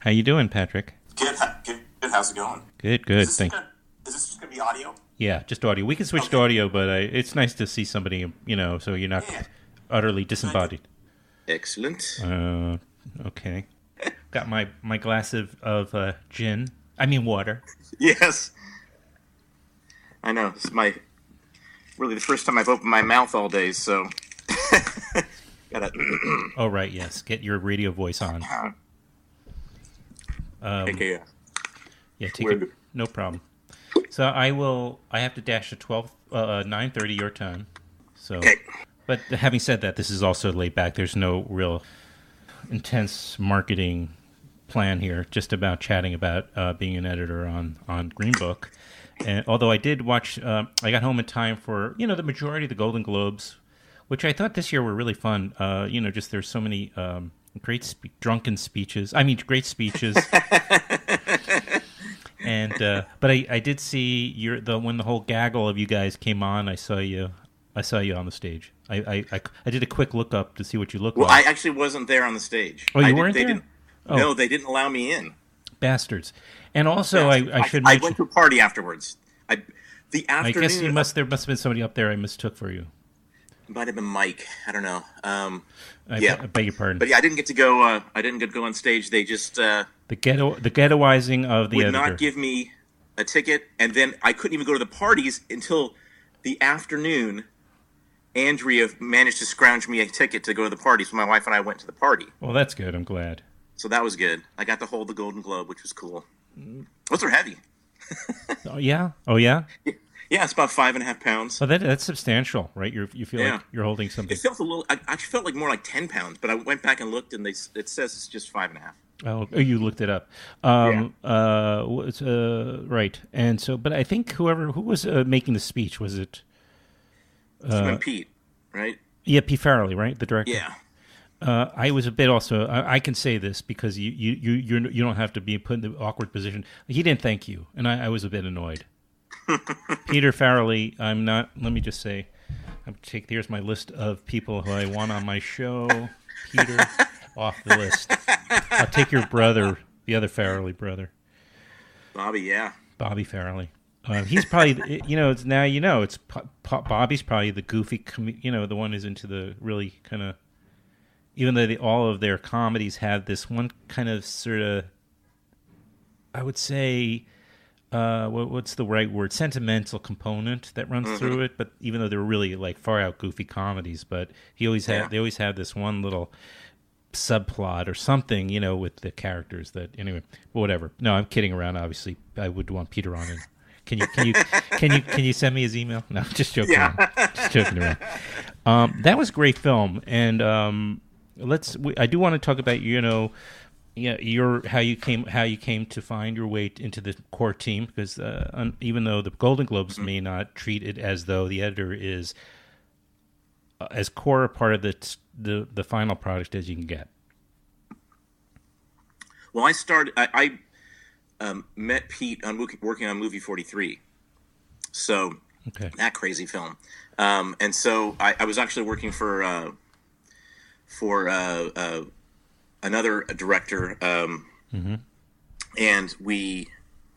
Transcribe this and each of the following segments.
How you doing, Patrick? Good. Good. How's it going? Good. Is this just gonna be audio? Yeah, just audio. We can switch to audio, but it's nice to see somebody, so you're not utterly disembodied. Excellent. Okay. Got my glass of gin. I mean water. Yes. I know. This is really the first time I've opened my mouth all day, so gotta. Oh right, yes. Get your radio voice on. Okay. Yeah, take it. No problem. So I have to dash at 9:30 your time. So, okay. But having said that, this is also laid back. There's no real intense marketing plan here. Just about chatting about being an editor on Green Book. And although I did watch, I got home in time for the majority of the Golden Globes, which I thought this year were really fun. Just there's so many great drunken speeches. I mean, great speeches. And but I did see when the whole gaggle of you guys came on. I saw you on the stage. I did a quick look up to see what you look like. Well, I actually wasn't there on the stage. Oh, you weren't there? No, they didn't allow me in. Bastards. And also, I should mention, I went to a party afterwards. The afternoon. I guess there must have been somebody up there I mistook for you. It might have been Mike. I don't know. I beg your pardon. But yeah, I didn't get to go. I didn't get to go on stage. They just the ghettoizing of the would editor. not give me a ticket, and then I couldn't even go to the parties until the afternoon. Andrea managed to scrounge me a ticket to go to the party, so my wife and I went to the party. Well, that's good. I'm glad. So that was good. I got to hold the Golden Globe, which was cool. Those are heavy. Oh yeah. Oh yeah. Yeah, it's about 5.5 pounds. Oh, that's substantial, right? You feel like you're holding something. It felt a little. I actually felt like more like 10 pounds, but I went back and looked, and it says it's just 5.5. Oh, you looked it up. Right. And so, but I think who was making the speech, was it? Pete, right? Yeah, Pete Farrelly, right, the director. Yeah. I was a bit also. I can say this because you don't have to be put in the awkward position. He didn't thank you, and I was a bit annoyed. Peter Farrelly, I'm not. Let me just say, here's my list of people who I want on my show. Peter, off the list. I'll take your brother, the other Farrelly brother, Bobby. Yeah, Bobby Farrelly. He's probably, it's now it's Bobby's probably the goofy, the one who's into the really kind of, even though all of their comedies have this one kind of sort of, I would say, what's the right word? Sentimental component that runs through it. But even though they're really like far out goofy comedies, but they always have this one little subplot or something, with the characters that anyway. Whatever. No, I'm kidding around. Obviously, I would want Peter on it. Can you send me his email? No, just joking. Yeah. Around. Just joking around. That was a great film, and I do want to talk about how you came to find your way into the core team, because even though the Golden Globes may not treat it as though the editor is as core a part of the final product as you can get. Well, I met Pete on working on Movie 43, so that crazy film, and so I was actually working for another director, and we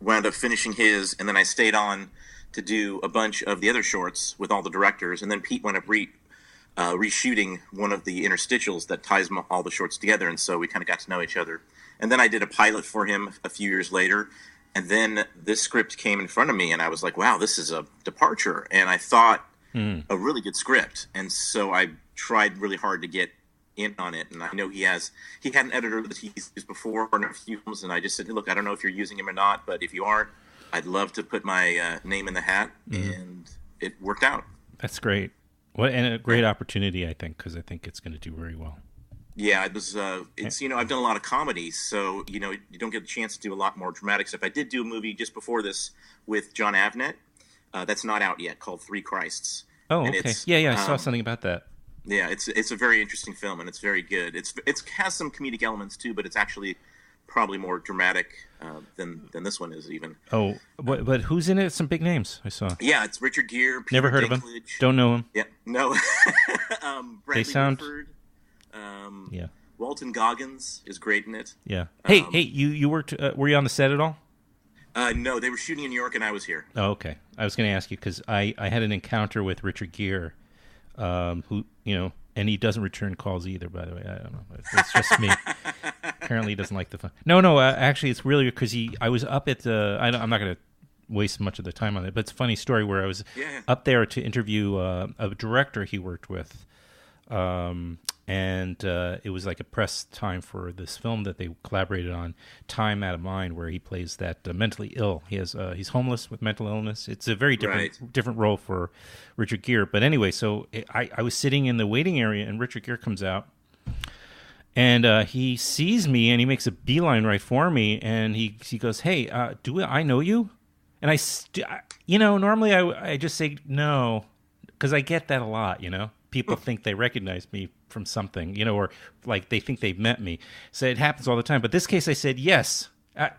wound up finishing his, and then I stayed on to do a bunch of the other shorts with all the directors, and then Pete wound up reshooting one of the interstitials that ties all the shorts together, and so we kind of got to know each other. And then I did a pilot for him a few years later, and then this script came in front of me, and I was like, wow, this is a departure. And I thought a really good script, and so I tried really hard to get in on it. And I know he had an editor that he's used before in a few films, and I just said, look, I don't know if you're using him or not, but if you aren't, I'd love to put my name in the hat, and it worked out. That's great. And a great opportunity, I think, because I think it's going to do very well. Yeah, it was. It's I've done a lot of comedies, so you don't get a chance to do a lot more dramatic stuff. I did do a movie just before this with John Avnet. That's not out yet, called Three Christs. Oh, okay. Yeah, I saw something about that. Yeah, it's a very interesting film, and it's very good. It has some comedic elements too, but it's actually probably more dramatic than this one is even. Oh, but who's in it? Some big names I saw. Yeah, it's Richard Gere. Peter Never heard Dinklage. of him. Don't know him. Yeah, no. Bradley They sound. Whitford, Yeah. Walton Goggins is great in it. Yeah. Hey, you worked? Were you on the set at all? No, they were shooting in New York, and I was here. Oh, okay. I was going to ask you because I had an encounter with Richard Gere, who and he doesn't return calls either. By the way, I don't know. It's just me. Apparently, he doesn't like the fun. No. Actually, it's really because I was up at the. I'm not going to waste much of the time on it, but it's a funny story where I was up there to interview a director he worked with. And it was like a press time for this film that they collaborated on, Time Out of Mind, where he plays that mentally ill. He's homeless with mental illness. It's a very different role for Richard Gere. But anyway, so I was sitting in the waiting area, and Richard Gere comes out, and he sees me, and he makes a beeline right for me, and he goes, "Hey, do I know you?" And normally I just say no, because I get that a lot, People think they recognize me from something, or like they think they've met me. So it happens all the time. But this case, I said yes. And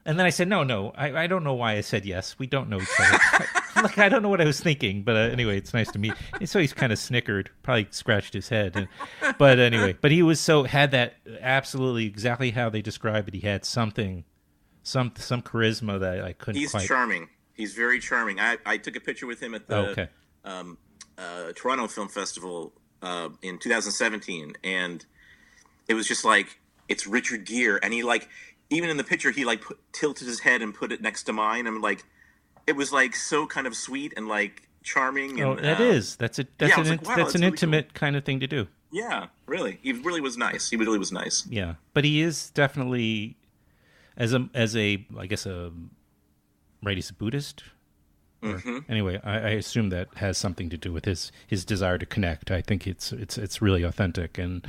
then I said, no. I don't know why I said yes. We don't know each other. Look, I don't know what I was thinking. But anyway, it's nice to meet. And so he's kind of snickered, probably scratched his head. But anyway, had that absolutely exactly how they describe it. He had something, some charisma that I couldn't quite. He's charming. He's very charming. I took a picture with him at the Toronto Film Festival in 2017, and it was just like, it's Richard Gere, and he even in the picture he tilted his head and put it next to mine, and it was so kind of sweet and charming. And, that's an intimate cool kind of thing to do. Yeah, really, he really was nice. Yeah, but he is definitely as a I guess he's a Buddhist. Mm-hmm. Anyway, I assume that has something to do with his desire to connect. I think it's really authentic. And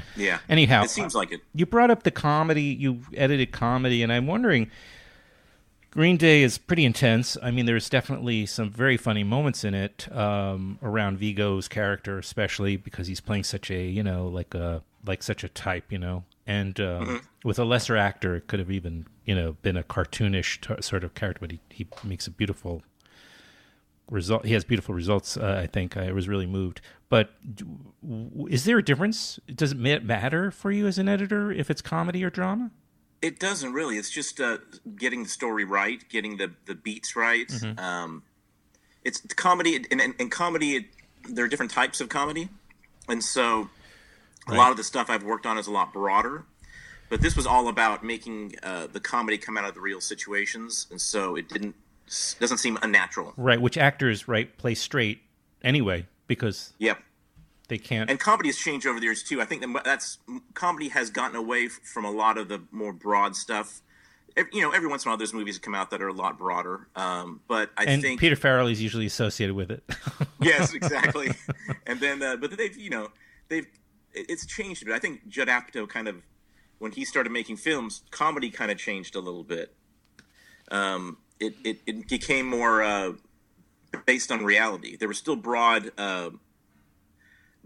anyhow, it seems like it. You brought up the comedy. You edited comedy, and I'm wondering, Green Day is pretty intense. I mean, there's definitely some very funny moments in it around Vigo's character, especially because he's playing such a such a type, And with a lesser actor, it could have even been a cartoonish sort of character, but he makes a beautiful result. He has beautiful results. I think I was really moved. But is there a difference? Does it matter for you as an editor if it's comedy or drama? It doesn't really. It's just getting the story right, getting the beats right. Mm-hmm. It's comedy, and comedy. There are different types of comedy, and so a lot of the stuff I've worked on is a lot broader. But this was all about making the comedy come out of the real situations, and so it doesn't seem unnatural. Right, which actors play straight anyway because they can't. And comedy has changed over the years too. I think comedy has gotten away from a lot of the more broad stuff. Every once in a while there's movies that come out that are a lot broader. But I think Peter Farrelly is usually associated with it. Yes, exactly. And then, but it's changed a bit. I think Judd Apatow kind of, when he started making films, comedy kind of changed a little bit. It became more based on reality. There were still broad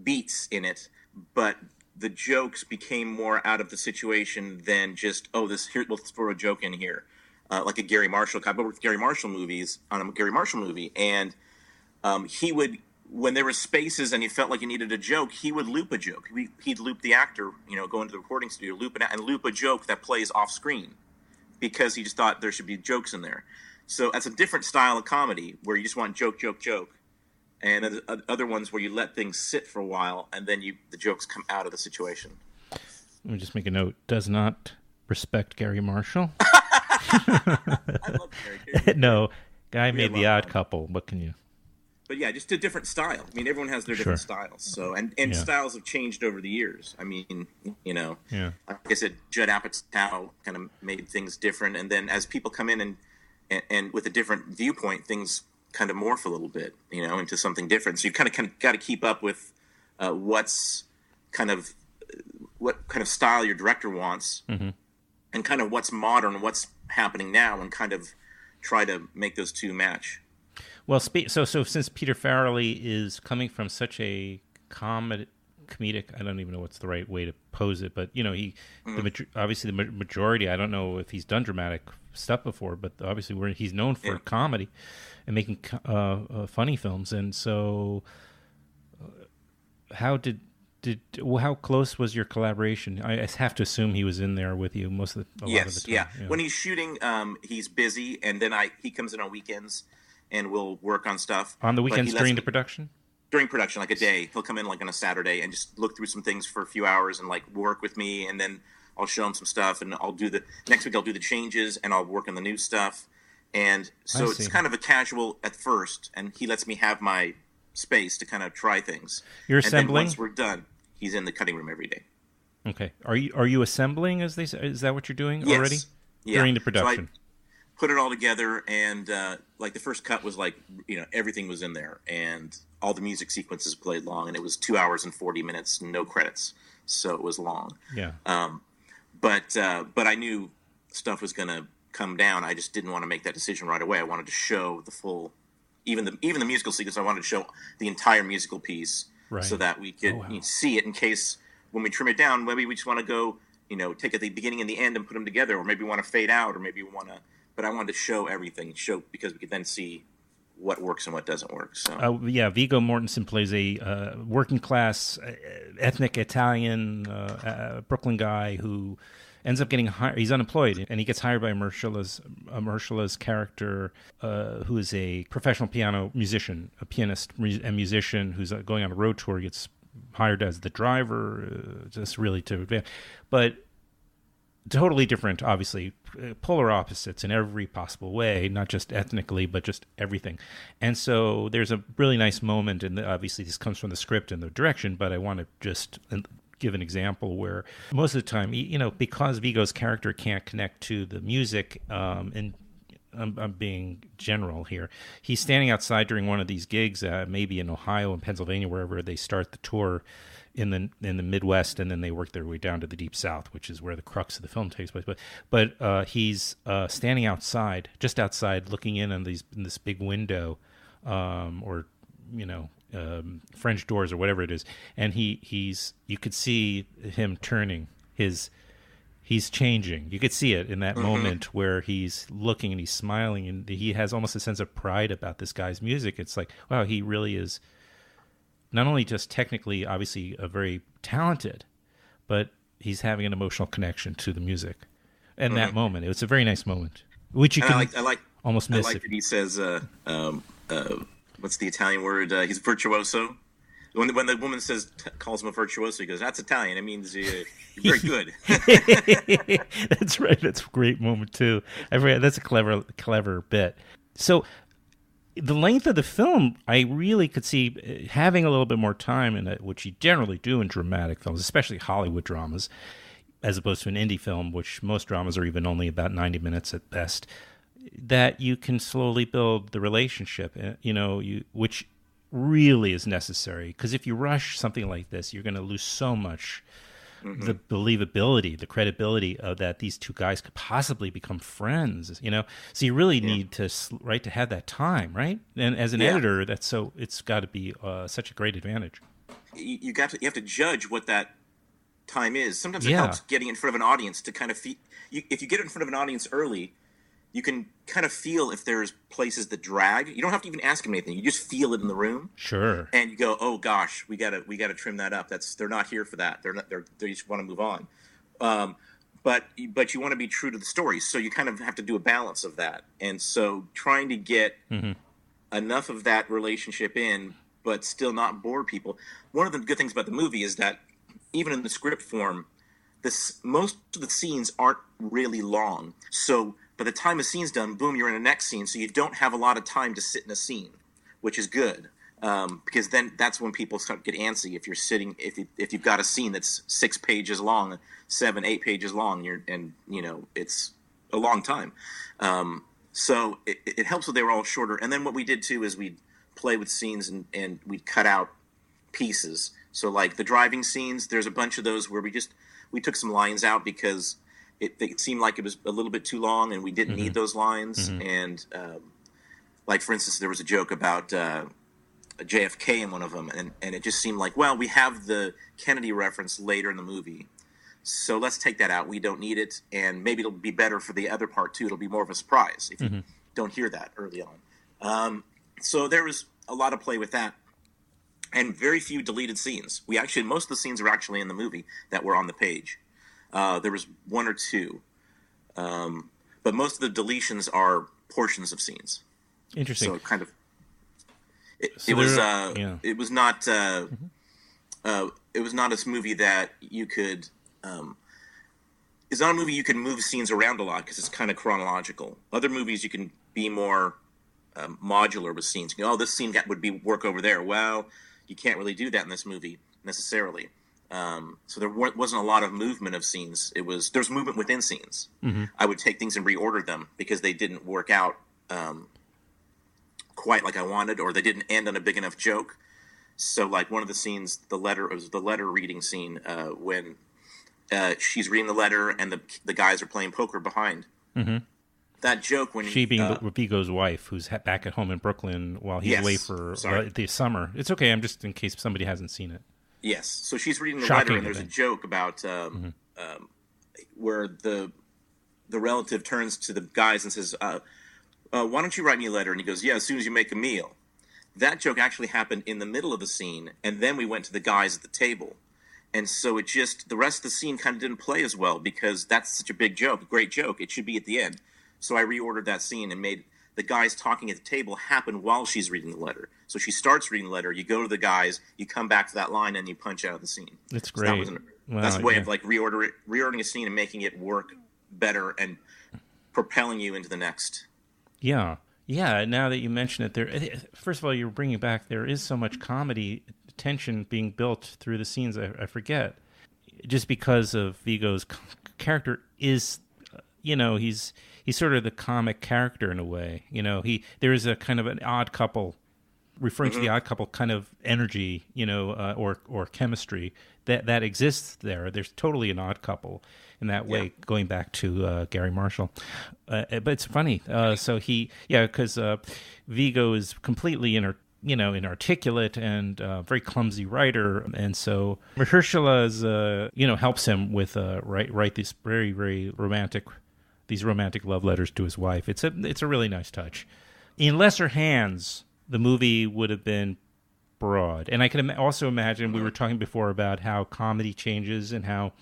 beats in it, but the jokes became more out of the situation than just, let's throw a joke in here. Like a Gary Marshall. I worked with Gary Marshall movies on a Gary Marshall movie, and he would, when there were spaces and he felt like he needed a joke, he would loop a joke. He'd loop the actor, go into the recording studio, loop a joke that plays off screen, because he just thought there should be jokes in there. So that's a different style of comedy where you just want joke, and other ones where you let things sit for a while and then the jokes come out of the situation. Let me just make a note. Does not respect Gary Marshall. I love Gary. No, guy made The Odd Couple. What can you? But yeah, just a different style. I mean, everyone has their different styles. So and styles have changed over the years. I mean, like I said, Judd Apatow kind of made things different, and then as people come in and with a different viewpoint, things kind of morph a little bit, into something different. So you kind of got to keep up with what kind of style your director wants, mm-hmm. and kind of what's modern, what's happening now, and kind of try to make those two match. Well, so since Peter Farrelly is coming from such a comedic, I don't even know what's the right way to pose it, but obviously the majority, I don't know if he's done dramatic stuff before, but obviously he's known for comedy and making funny films. And so how did How close was your collaboration? I have to assume he was in there with you a lot of the time. Yeah. When he's shooting, he's busy, and then he comes in on weekends, and we'll work on stuff. On the weekends during the production? During production, like a day. He'll come in like on a Saturday and just look through some things for a few hours and like work with me, and then I'll show him some stuff, and next week I'll do the changes, and I'll work on the new stuff. And so it's kind of a casual at first, and he lets me have my space to kind of try things. You're assembling? And then once we're done, he's in the cutting room every day. Okay. Are you assembling, as they say? Is that what you're doing already? Yeah. During the production? So I put it all together, and like the first cut was like, everything was in there, and all the music sequences played long, and it was 2 hours and 40 minutes, no credits, so it was long. Yeah. But I knew stuff was going to come down. I just didn't want to make that decision right away. I wanted to show the full, even the musical sequence. I wanted to show the entire musical piece, right, so that we could see it in case when we trim it down, maybe we just want to go, take at the beginning and the end and put them together, or maybe we want to fade out, or maybe we want to. But I wanted to show everything, because we could then see what works and what doesn't work. So Viggo Mortensen plays a working class, ethnic Italian Brooklyn guy who ends up getting hired. He's unemployed, and he gets hired by Mahershala's character, who is a professional piano musician, a pianist and musician who's going on a road tour. He gets hired as the driver, just really but totally different, obviously, polar opposites in every possible way, not just ethnically, but just everything. And so there's a really nice moment, and obviously this comes from the script and the direction, but I want to just give an example where most of the time, because Viggo's character can't connect to the music, and I'm being general here, he's standing outside during one of these gigs, maybe in Ohio and Pennsylvania, wherever they start the tour in the Midwest, and then they work their way down to the Deep South, which is where the crux of the film takes place. But he's standing outside, just outside, looking in on this big window, or French doors or whatever it is, and you could see him turning he's changing. You could see it in that moment where he's looking and he's smiling, and he has almost a sense of pride about this guy's music. It's like, wow, he really is not only just technically, obviously, a very talented, but he's having an emotional connection to the music. And that moment, it's a very nice moment, which you can almost miss. I like that he says, what's the Italian word? He's virtuoso. When the woman calls him a virtuoso, he goes, "That's Italian. It means you're very good." That's right. That's a great moment too. That's a clever bit. So the length of the film, I really could see having a little bit more time in it, which you generally do in dramatic films, especially Hollywood dramas, as opposed to an indie film, which most dramas are even only about 90 minutes at best, that you can slowly build the relationship, which really is necessary. Because if you rush something like this, you're going to lose so much the believability, the credibility of that these two guys could possibly become friends, So you really need to have that time, right? And as an editor, it's got to be such a great advantage. You have to judge what that time is. Sometimes it helps getting in front of an audience to kind of feel. If you get in front of an audience early, you can kind of feel if there's places that drag. You don't have to even ask them anything. You just feel it in the room. Sure. And you go, oh gosh, we gotta trim that up. They're not here for that. They just want to move on. But you want to be true to the story, so you kind of have to do a balance of that. And so trying to get enough of that relationship in, but still not bore people. One of the good things about the movie is that even in the script form, most of the scenes aren't really long. So by the time a scene's done, boom, you're in the next scene. So you don't have a lot of time to sit in a scene, which is good, because then that's when people start to get antsy. If you're sitting, if you've got a scene that's 6 pages long, 7, 8 pages long, it's a long time. So it helps that they were all shorter. And then what we did too is we'd play with scenes and we'd cut out pieces. So like the driving scenes, there's a bunch of those where we took some lines out because it seemed like it was a little bit too long, and we didn't need those lines. And like, for instance, there was a joke about JFK in one of them, and it just seemed like, well, we have the Kennedy reference later in the movie, so let's take that out. We don't need it, and maybe it'll be better for the other part too. It'll be more of a surprise if you don't hear that early on. So there was a lot of play with that. and very few deleted scenes. Most of the scenes are actually in the movie that were on the page. There was one or two, but most of the deletions are portions of scenes. Interesting. So kind of, it was not a movie that you could. It's not a movie you can move scenes around a lot because it's kind of chronological. Other movies you can be more modular with scenes. You know, this scene would work over there. Well, you can't really do that in this movie necessarily. So there wasn't a lot of movement of scenes. There's movement within scenes. Mm-hmm. I would take things and reorder them because they didn't work out quite like I wanted, or they didn't end on a big enough joke. So, like one of the scenes, the letter reading scene when she's reading the letter and the guys are playing poker behind. Mm-hmm. That joke when she being Vigo's wife, who's back at home in Brooklyn while he's away for the summer. It's okay. I'm just in case somebody hasn't seen it. Yes. So she's reading the letter, and there's a joke about where the relative turns to the guys and says, "Why don't you write me a letter?" And he goes, "Yeah, as soon as you make a meal." That joke actually happened in the middle of the scene, and then we went to the guys at the table. And so the rest of the scene kind of didn't play as well because that's such a big joke, a great joke. It should be at the end. So I reordered that scene and made the guys talking at the table happen while she's reading the letter. So she starts reading the letter, you go to the guys, you come back to that line, and you punch out of the scene. That's great. So that's a way of like reordering a scene and making it work better and propelling you into the next. Yeah. Yeah, now that you mention it, first of all, you're bringing back, there is so much comedy tension being built through the scenes, I forget. Just because of Vigo's character is, he's sort of the comic character in a way. There is a kind of an odd couple, referring to the odd couple kind of energy, or chemistry that exists there. There's totally an odd couple in that way, going back to Gary Marshall. But it's funny. Because Vigo is completely inarticulate and very clumsy writer, and so Mahershala helps him with write these very, very romantic love letters to his wife. It's a really nice touch. In lesser hands, the movie would have been broad, and I can also imagine, we were talking before about how comedy changes and how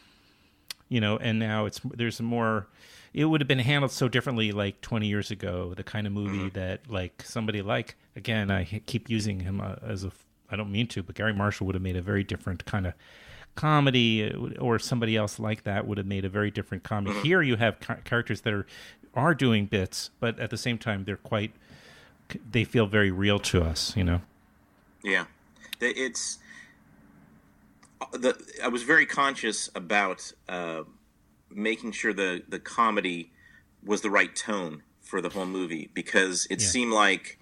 and now there's more. It would have been handled so differently like 20 years ago, the kind of movie that like somebody like, again, I keep using him I don't mean to, but Gary Marshall would have made a very different kind of comedy, or somebody else like that would have made a very different comedy. Here you have characters that are doing bits, but at the same time they feel very real to us, Yeah. I was very conscious about making sure the comedy was the right tone for the whole movie, because it seemed like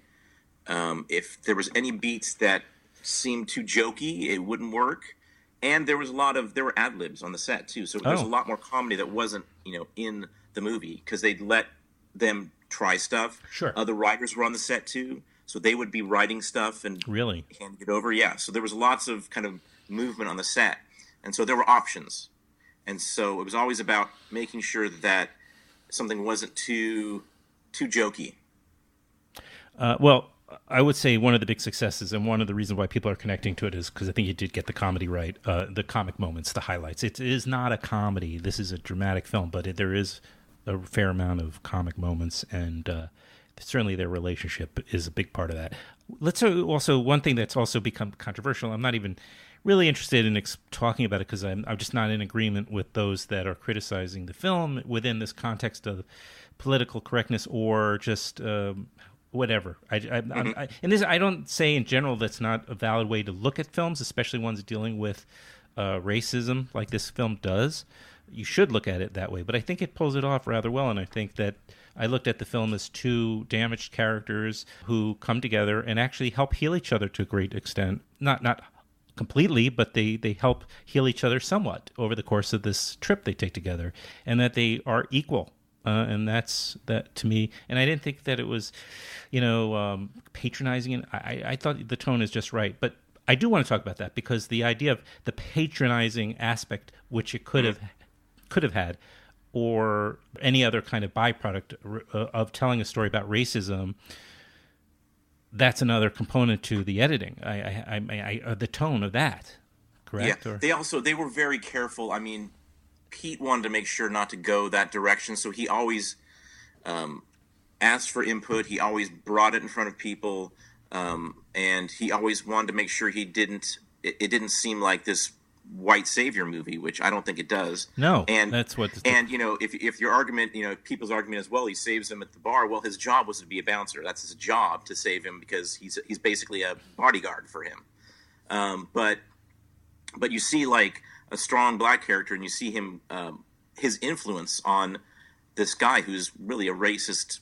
if there was any beats that seemed too jokey, it wouldn't work. And there were ad-libs on the set too, so there's a lot more comedy that wasn't in the movie because they'd let them try stuff. Sure. Other writers were on the set too, so they would be writing stuff and really hand it over. Yeah, so there was lots of kind of movement on the set, and so there were options, and so it was always about making sure that something wasn't too jokey. Well, I would say one of the big successes and one of the reasons why people are connecting to it is because I think you did get the comedy right, the comic moments, the highlights. It is not a comedy. This is a dramatic film, but there is a fair amount of comic moments, and certainly their relationship is a big part of that. Let's also, one thing that's also become controversial, I'm not even really interested in talking about it because I'm just not in agreement with those that are criticizing the film within this context of political correctness or just whatever. I don't say in general that's not a valid way to look at films, especially ones dealing with racism like this film does. You should look at it that way, but I think it pulls it off rather well, and I think that I looked at the film as two damaged characters who come together and actually help heal each other to a great extent. Not completely, but they help heal each other somewhat over the course of this trip they take together, and that they are equal. And that's that to me. And I didn't think that it was, patronizing. And I thought the tone is just right. But I do want to talk about that because the idea of the patronizing aspect, which it could have had, or any other kind of byproduct of telling a story about racism, that's another component to the editing. The tone of that, correct? Yeah. Or? They were very careful. I mean, Pete wanted to make sure not to go that direction, so he always asked for input. He always brought it in front of people, and he always wanted to make sure it didn't seem like this white savior movie, which I don't think it does. No, and that's what. And if your argument, people's argument is, well, he saves him at the bar. Well, his job was to be a bouncer. That's his job, to save him, because he's basically a bodyguard for him. But you see like a strong black character, and you see him his influence on this guy who's really a racist.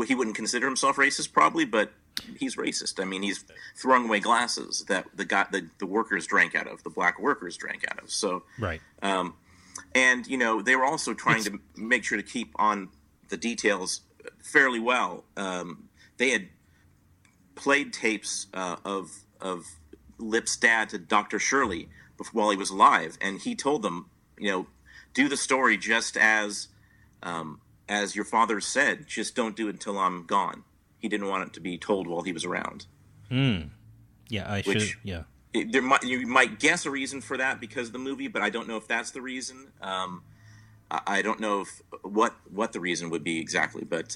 He wouldn't consider himself racist probably, but he's racist. I mean, he's throwing away glasses that the workers drank out of, the black workers drank out of. So right. And they were also trying to make sure to keep on the details fairly well. They had played tapes of Lip's dad to Dr. Shirley while he was alive, and he told them, do the story just as your father said. Just don't do it until I'm gone. He didn't want it to be told while he was around. Yeah, You might guess a reason for that because of the movie, but I don't know if that's the reason. I don't know what the reason would be exactly, but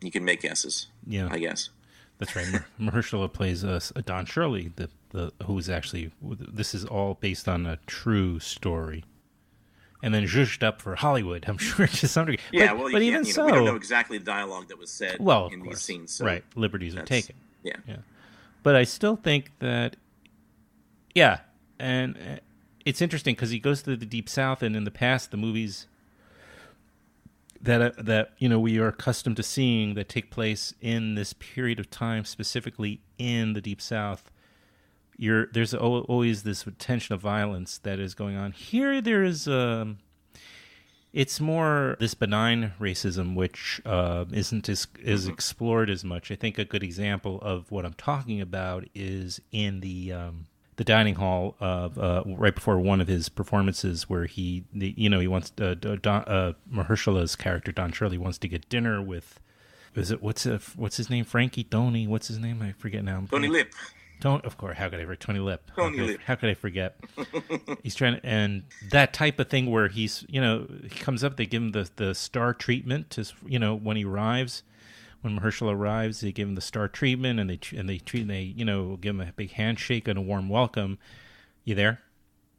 you can make guesses. Yeah, I guess that's right. Mahershala plays Don Shirley, who's actually. This is all based on a true story. And then zhuzhed up for Hollywood, I'm sure, to some degree. Yeah, but even so, we don't know exactly the dialogue that was said in these scenes. So right, liberties are taken. Yeah. But I still think that, and it's interesting because he goes to the Deep South, and in the past, the movies that we are accustomed to seeing that take place in this period of time, specifically in the Deep South, there's always this tension of violence that is going on. Here there is it's more this benign racism, which isn't as explored as much. I think a good example of what I'm talking about is in the dining hall of right before one of his performances, where he wants Mahershala's character Don Shirley wants to get dinner with. What's his name? Frankie Tony. What's his name? I forget now. Tony Lip. Of course, how could I forget Tony Lip? Lip. How could I forget? He's trying to, and that type of thing where he comes up, they give him the star treatment to, when he arrives, when Mahershala arrives, they give him the star treatment, and they give him a big handshake and a warm welcome. You there?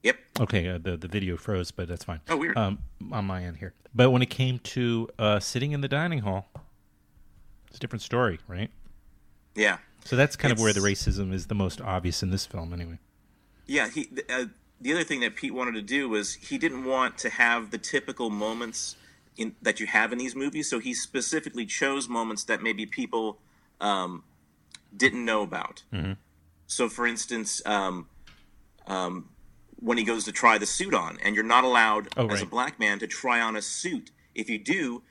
Yep. Okay, the video froze, but that's fine. Oh, weird. On my end here. But when it came to sitting in the dining hall, it's a different story, right? Yeah. So that's kind of where the racism is the most obvious in this film, anyway. Yeah, the other thing that Pete wanted to do was he didn't want to have the typical moments that you have in these movies, so he specifically chose moments that maybe people didn't know about. Mm-hmm. So, for instance, when he goes to try the suit on, and you're not allowed as a black man to try on a suit. If you do,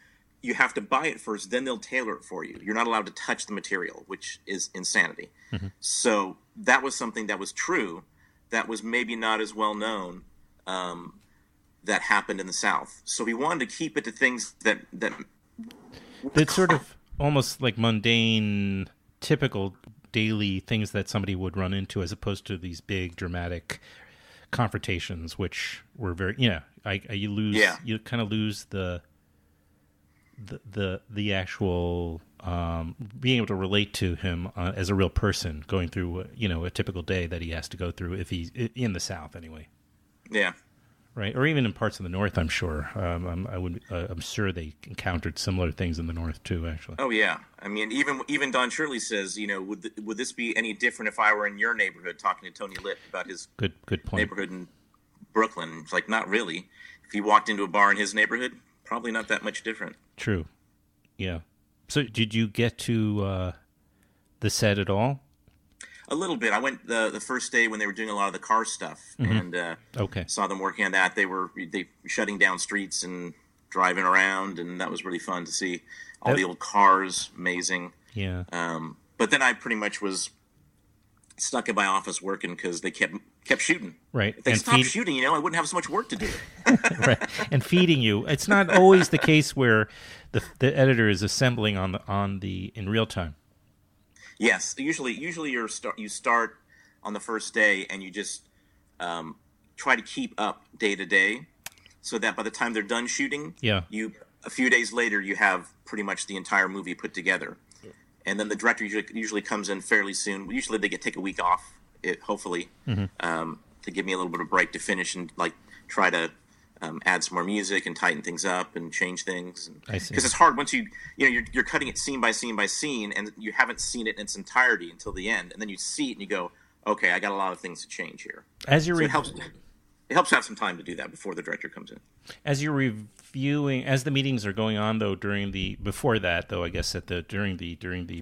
you have to buy it first, then they'll tailor it for you. You're not allowed to touch the material, which is insanity. Mm-hmm. So that was something that was true, that was maybe not as well known, that happened in the South. So he wanted to keep it to things that sort of almost like mundane, typical daily things that somebody would run into, as opposed to these big dramatic confrontations, which were very, you kind of lose the actual being able to relate to him as a real person going through a typical day that he has to go through if he's in the South anyway. Yeah. Right, or even in parts of the North, I'm sure. I'm sure they encountered similar things in the North too. Actually. Oh yeah, I mean, even Don Shirley says, would this be any different if I were in your neighborhood talking to Tony Lip about his good point neighborhood in Brooklyn? It's like, not really. If he walked into a bar in his neighborhood, probably not that much different. True. Yeah. So did you get to the set at all? A little bit. I went the first day when they were doing a lot of the car stuff, mm-hmm. and saw them working on that. They were shutting down streets and driving around, and that was really fun to see all the old cars. Amazing. Yeah. But then I pretty much was stuck in my office working because they kept shooting. Right. If they stopped shooting, I wouldn't have so much work to do. Right. And feeding you. It's not always the case where the editor is assembling on the in real time. Yes, usually you start on the first day, and you just try to keep up day to day, so that by the time they're done shooting, a few days later you have pretty much the entire movie put together, and then the director usually comes in fairly soon. Usually they take a week off, hopefully, to give me a little bit of break to finish and like try to add some more music and tighten things up and change things. Because it's hard once you're cutting it scene by scene by scene, and you haven't seen it in its entirety until the end, and then you see it and you go, okay, I got a lot of things to change here. It helps to have some time to do that before the director comes in. As you're reviewing, as the meetings are going on, though, during the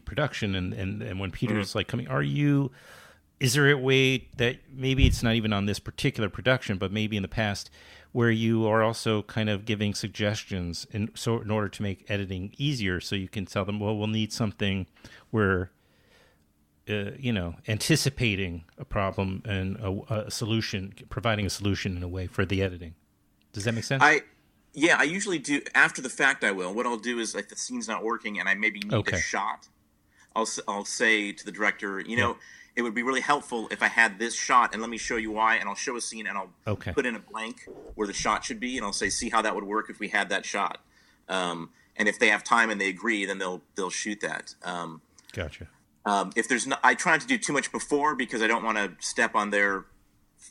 production, and when Peter's like coming, is there a way that maybe it's not even on this particular production, but maybe in the past, where you are also kind of giving suggestions in order to make editing easier, so you can tell them, well, we'll need something where anticipating a problem and a solution, providing a solution in a way for the editing. Does that make sense? I usually do. After the fact, I will. What I'll do is, like, the scene's not working and I maybe need a shot. I'll say to the director, it would be really helpful if I had this shot, and let me show you why. And I'll show a scene, and I'll put in a blank where the shot should be, and I'll say, see how that would work if we had that shot. And if they have time and they agree, then they'll shoot that. Gotcha. If there's I try not to do too much before, because I don't want to step on their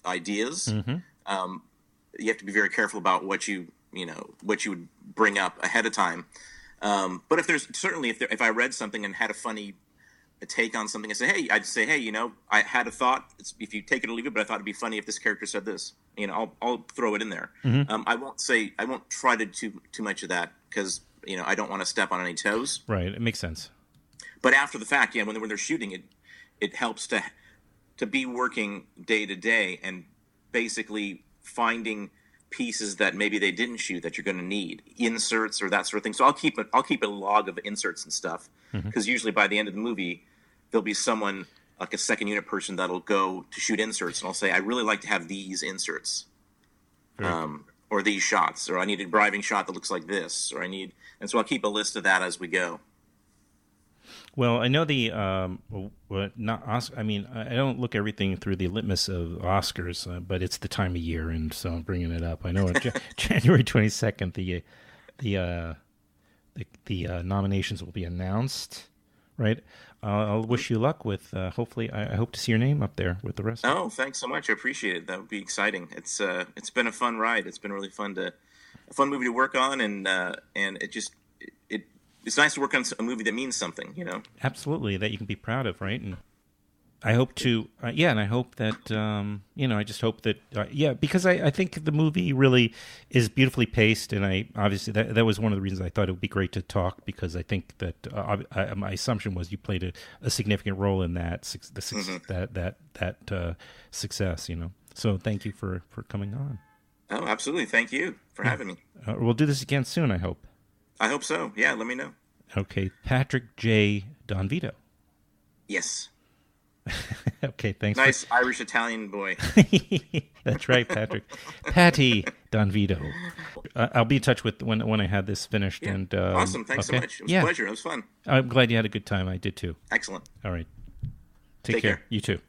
ideas. Mm-hmm. You have to be very careful about what you would bring up ahead of time. But if I read something and had a take on something, I'd say, hey, I had a thought. If you take it or leave it, but I thought it'd be funny if this character said this. I'll throw it in there. Mm-hmm. I won't try to do too much of that, because I don't want to step on any toes. Right, it makes sense. But after the fact, when they're shooting it helps to be working day to day and basically finding pieces that maybe they didn't shoot that you're going to need, inserts or that sort of thing. So I'll keep a log of inserts and stuff, because usually by the end of the movie there'll be someone like a second unit person that'll go to shoot inserts, and I'll say, I really like to have these inserts, or these shots, or I need a driving shot that looks like this, and so I'll keep a list of that as we go. Well, I know not Oscar. I mean, I don't look everything through the litmus of Oscars, but it's the time of year, and so I'm bringing it up. I know January 22nd, the nominations will be announced, right? I'll wish you luck with. Hopefully, I hope to see your name up there with the rest. Oh, thanks so much. I appreciate it. That would be exciting. It's been a fun ride. It's been really fun a fun movie to work on, and it's nice to work on a movie that means something, Absolutely, that you can be proud of, right? And I hope to, and I hope that, I just hope that, because I think the movie really is beautifully paced, and I obviously that was one of the reasons I thought it would be great to talk, because I think that my assumption was you played a significant role in that success, So thank you for coming on. Oh, absolutely! Thank you for having me. We'll do this again soon, I hope. I hope so. Yeah, let me know. Okay, Patrick J. Don Vito. Yes. Okay, thanks. Nice Irish-Italian boy. That's right, Patrick. Patty Don Vito. I'll be in touch with when I have this finished. Yeah. And awesome. Thanks so much. It was a pleasure. It was fun. I'm glad you had a good time. I did too. Excellent. All right. Take care. Care. You too.